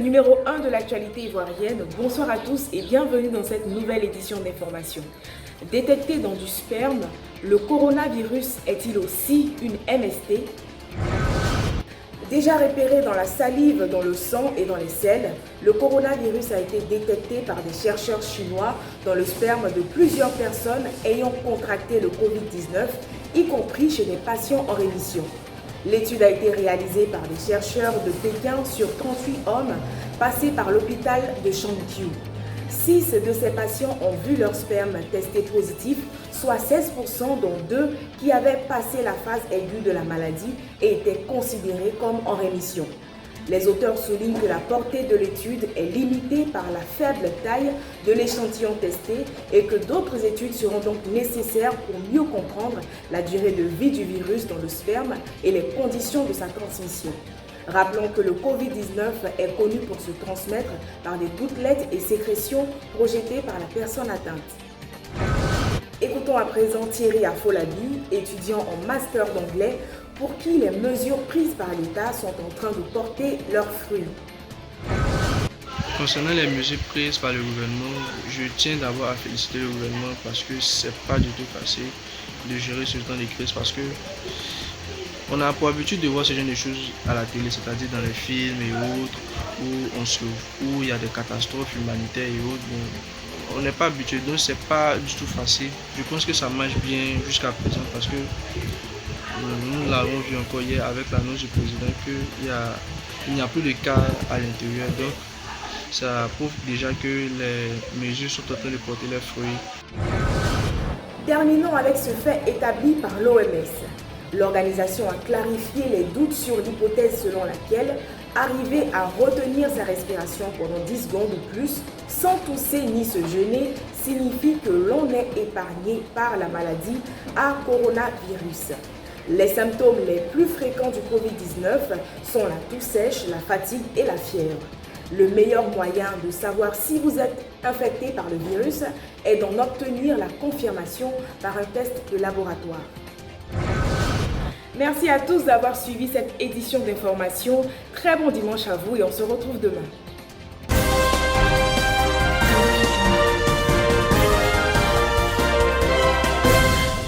numéro 1 de l'actualité ivoirienne, bonsoir à tous et bienvenue dans cette nouvelle édition d'information. Détecté dans du sperme, le coronavirus est-il aussi une MST? Déjà repéré dans la salive, dans le sang et dans les selles, le coronavirus a été détecté par des chercheurs chinois dans le sperme de plusieurs personnes ayant contracté le Covid-19, y compris chez des patients en rémission. L'étude a été réalisée par des chercheurs de Pékin sur 38 hommes passés par l'hôpital de Shangqiu. 6 de ces patients ont vu leur sperme testé positif, soit 16%, dont 2 qui avaient passé la phase aiguë de la maladie et étaient considérés comme en rémission. Les auteurs soulignent que la portée de l'étude est limitée par la faible taille de l'échantillon testé et que d'autres études seront donc nécessaires pour mieux comprendre la durée de vie du virus dans le sperme et les conditions de sa transmission. Rappelons que le Covid-19 est connu pour se transmettre par des gouttelettes et sécrétions projetées par la personne atteinte. Écoutons à présent Thierry Afolabi, étudiant en master d'anglais, pour qui les mesures prises par l'État sont en train de porter leurs fruits. Concernant les mesures prises par le gouvernement, je tiens d'abord à féliciter le gouvernement parce que c'est pas du tout facile de gérer ce temps de crise parce que on a pour habitude de voir ce genre de choses à la télé, c'est-à-dire dans les films et autres, où il y a des catastrophes humanitaires et autres. Bon, on n'est pas habitué, donc c'est pas du tout facile. Je pense que ça marche bien jusqu'à présent parce que nous l'avons vu encore hier avec l'annonce du président qu'il n'y a plus de cas à l'intérieur. Donc ça prouve déjà que les mesures sont en train de porter leurs fruits. Terminons avec ce fait établi par l'OMS. L'organisation a clarifié les doutes sur l'hypothèse selon laquelle arriver à retenir sa respiration pendant 10 secondes ou plus sans tousser ni se gêner signifie que l'on est épargné par la maladie à coronavirus. Les symptômes les plus fréquents du Covid-19 sont la toux sèche, la fatigue et la fièvre. Le meilleur moyen de savoir si vous êtes infecté par le virus est d'en obtenir la confirmation par un test de laboratoire. Merci à tous d'avoir suivi cette édition d'information. Très bon dimanche à vous et on se retrouve demain.